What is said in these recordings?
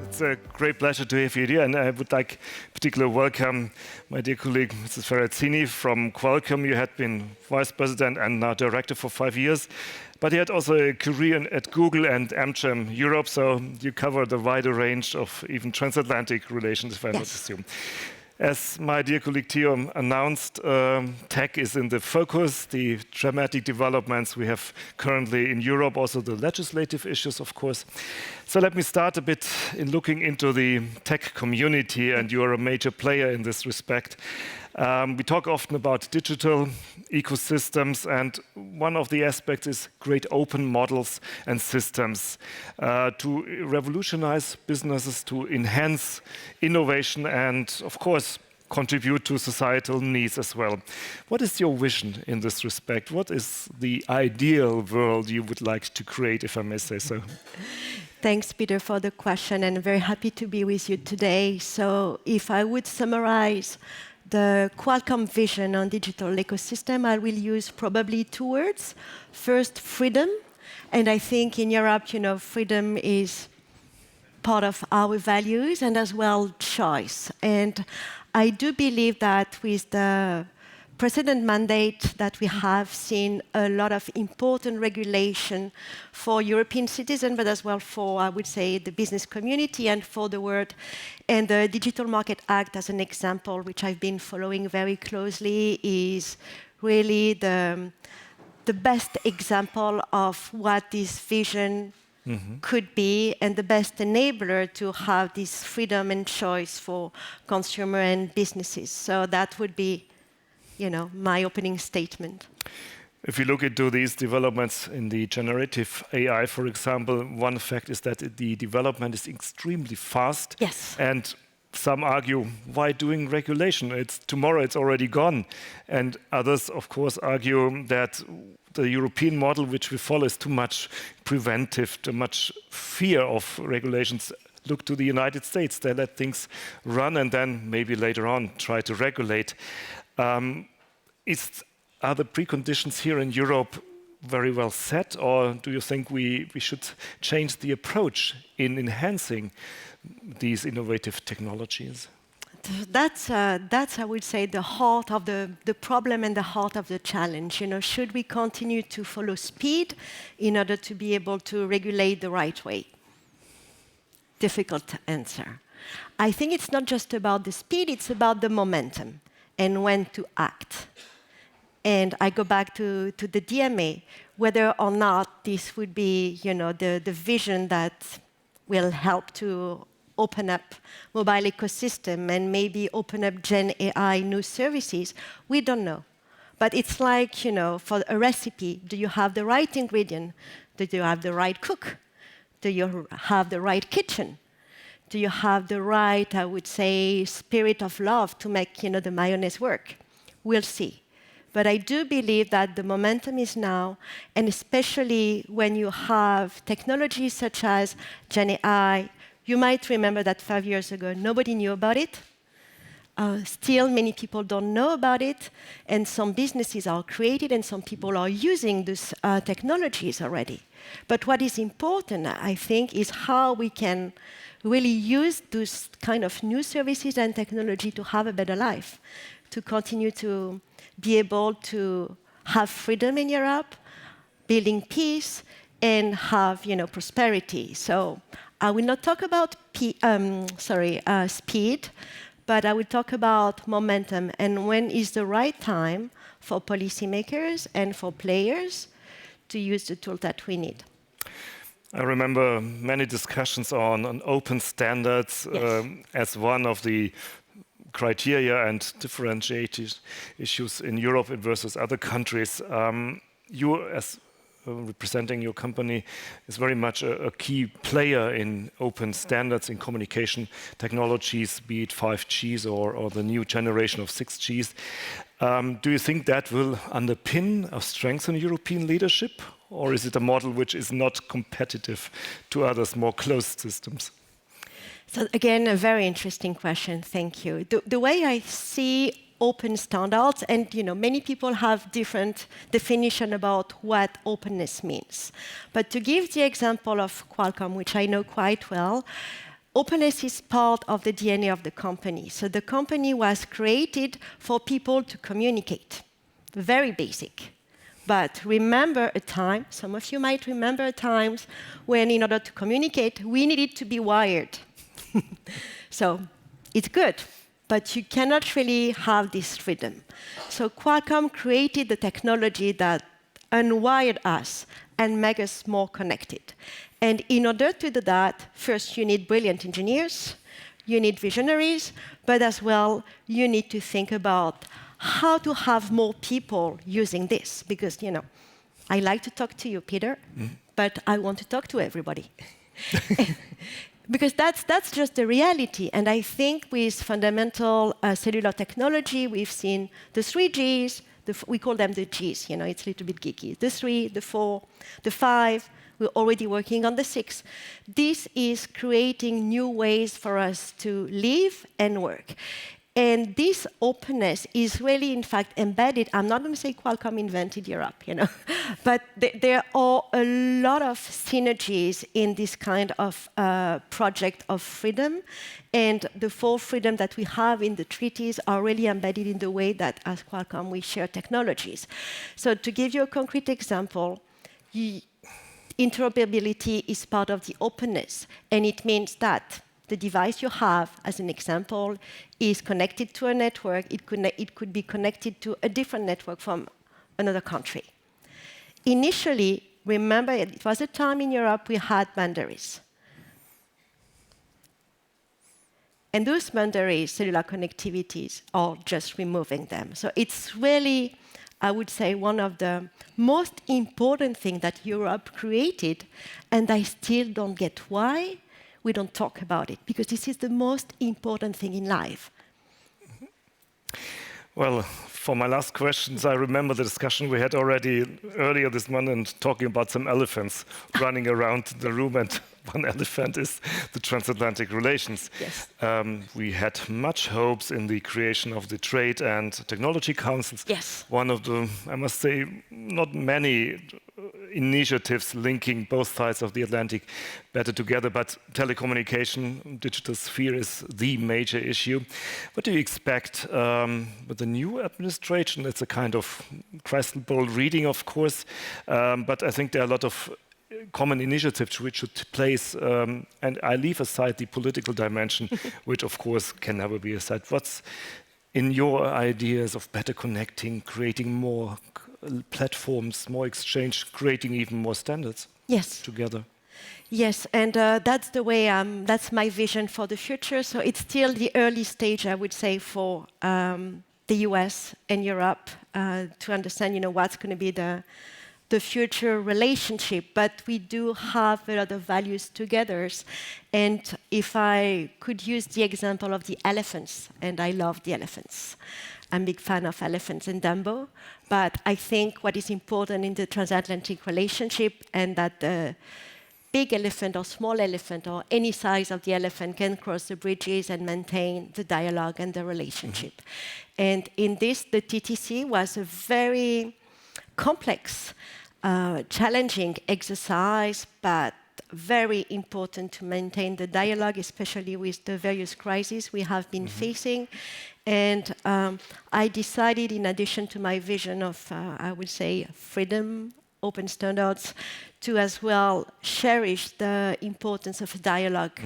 It's a great pleasure to have you here, and I would like particularly welcome my dear colleague, Mrs. Ferrazzini from Qualcomm. You had been vice president and now director for 5 years, but you had also a career at Google and Amgen Europe, so you covered a wider range of even transatlantic relations, if I not assume. As my dear colleague Theo announced, tech is in the focus, the dramatic developments we have currently in Europe, also the legislative issues, of course. So let me start a bit in looking into the tech community, and you are a major player in this respect. We talk often about digital ecosystems, and one of the aspects is great open models and systems to revolutionize businesses, to enhance innovation, and of course, contribute to societal needs as well. What is your vision in this respect? What is the ideal world you would like to create, if I may say so? Thanks, Peter, for the question, and very happy to be with you today. So if I would summarize the Qualcomm vision on digital ecosystem, I will use probably 2 words. First, freedom. And I think in Europe, freedom is part of our values, and as well, choice. And I do believe that with the precedent mandate that we have seen a lot of important regulation for European citizens, but as well for, I would say, the business community and for the world. And the Digital Market Act, as an example, which I've been following very closely, is really the best example of what this vision could be, and the best enabler to have this freedom and choice for consumer and businesses. So that would be my opening statement. If you look into these developments in the generative AI, for example, one fact is that the development is extremely fast. Yes. And some argue, why doing regulation? Tomorrow it's already gone. And others, of course, argue that the European model which we follow is too much preventive, too much fear of regulations. Look to the United States. They let things run and then maybe later on try to regulate. Are the preconditions here in Europe very well set, or do you think we should change the approach in enhancing these innovative technologies? That's I would say, the heart of the problem and the heart of the challenge. Should we continue to follow speed in order to be able to regulate the right way? Difficult answer. I think it's not just about the speed, it's about the momentum and when to act. And I go back to the DMA, whether or not this would be the vision that will help to open up mobile ecosystem and maybe open up Gen AI new services, we don't know. But it's like, for a recipe, do you have the right ingredient? Do you have the right cook? Do you have the right kitchen? Do you have the right, I would say, spirit of love to make the mayonnaise work? We'll see. But I do believe that the momentum is now, and especially when you have technologies such as Gen AI. You might remember that 5 years ago, nobody knew about it. Still, many people don't know about it, and some businesses are created, and some people are using these technologies already. But what is important, I think, is how we can really use those kind of new services and technology to have a better life, to continue to be able to have freedom in Europe, building peace, and have prosperity. So I will not talk about speed, but I will talk about momentum and when is the right time for policymakers and for players to use the tool that we need. I remember many discussions on open standards as one of the criteria and differentiated issues in Europe versus other countries. You, as representing your company, is very much a key player in open standards in communication technologies, be it 5Gs or the new generation of 6Gs. Do you think that will underpin or strengthen European leadership? Or is it a model which is not competitive to others, more closed systems? So again, a very interesting question. Thank you. The way I see open standards, and many people have different definition about what openness means. But to give the example of Qualcomm, which I know quite well, openness is part of the DNA of the company. So the company was created for people to communicate. Very basic. But remember a time, some of you might remember times when in order to communicate, we needed to be wired. So it's good, but you cannot really have this freedom. So Qualcomm created the technology that unwired us and make us more connected. And in order to do that, first you need brilliant engineers, you need visionaries, but as well you need to think about how to have more people using this. Because, you know, I like to talk to you, Peter, but I want to talk to everybody. Because that's just the reality. And I think with fundamental cellular technology, we've seen the 3Gs, we call them the Gs, you know, it's a little bit geeky. The 3, the 4, the 5, we're already working on the 6. This is creating new ways for us to live and work. And this openness is really, in fact, embedded. I'm not going to say Qualcomm invented Europe, you know, but there are a lot of synergies in this kind of project of freedom. And the 4 freedom that we have in the treaties are really embedded in the way that, as Qualcomm, we share technologies. So to give you a concrete example, interoperability is part of the openness. And it means that the device you have, as an example, is connected to a network. It could be connected to a different network from another country. Initially, remember, it was a time in Europe we had boundaries. And those boundaries, cellular connectivities, are just removing them. So it's really, I would say, one of the most important things that Europe created, and I still don't get why we don't talk about it, because this is the most important thing in life. Well, for my last questions, I remember the discussion we had already earlier this month and talking about some elephants running around the room, and one elephant is the transatlantic relations. Yes. We had much hopes in the creation of the Trade and Technology Councils. Yes. One of the, I must say, not many initiatives linking both sides of the Atlantic better together, but telecommunication, digital sphere is the major issue. What do you expect with the new administration? It's a kind of crystal ball reading, of course, but I think there are a lot of common initiatives which should place, and I leave aside the political dimension, which of course can never be aside. What's in your ideas of better connecting, creating more platforms, more exchange, creating even more standards together? Yes, and that's the way, that's my vision for the future. So it's still the early stage, I would say, for the US and Europe to understand, you know, what's going to be the future relationship. But we do have a lot of values together. And if I could use the example of the elephants, and I love the elephants. I'm a big fan of elephants and Dumbo, but I think what is important in the transatlantic relationship, and that the big elephant or small elephant or any size of the elephant can cross the bridges and maintain the dialogue and the relationship. And in this, the TTC was a very complex, challenging exercise, but very important to maintain the dialogue, especially with the various crises we have been facing. And I decided, in addition to my vision of, I would say, freedom, open standards, to as well cherish the importance of dialogue.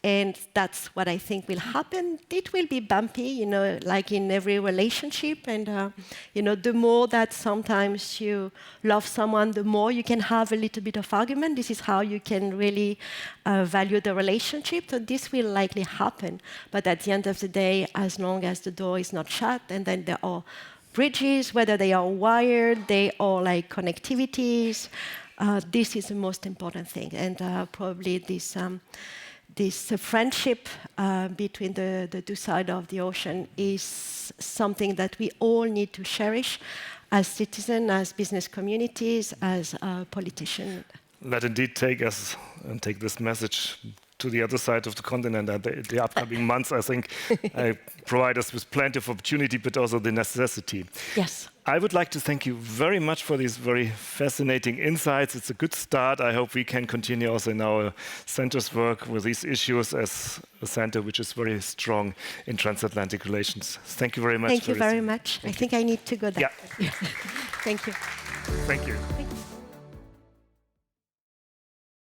And that's what I think will happen. It will be bumpy, you know, like in every relationship. And, you know, the more that sometimes you love someone, the more you can have a little bit of argument. This is how you can really value the relationship. So this will likely happen. But at the end of the day, as long as the door is not shut, and then there are bridges, whether they are wired, they are like connectivities, this is the most important thing. And probably this friendship between the two sides of the ocean is something that we all need to cherish as citizens, as business communities, as politicians. Let indeed take us and take this message to the other side of the continent. And the upcoming months, I think, provide us with plenty of opportunity, but also the necessity. Yes. I would like to thank you very much for these very fascinating insights. It's a good start. I hope we can continue also in our center's work with these issues as a center which is very strong in transatlantic relations. Thank you very much. Thank you very much. I think I need to go there. Yeah. Thank you. Thank you.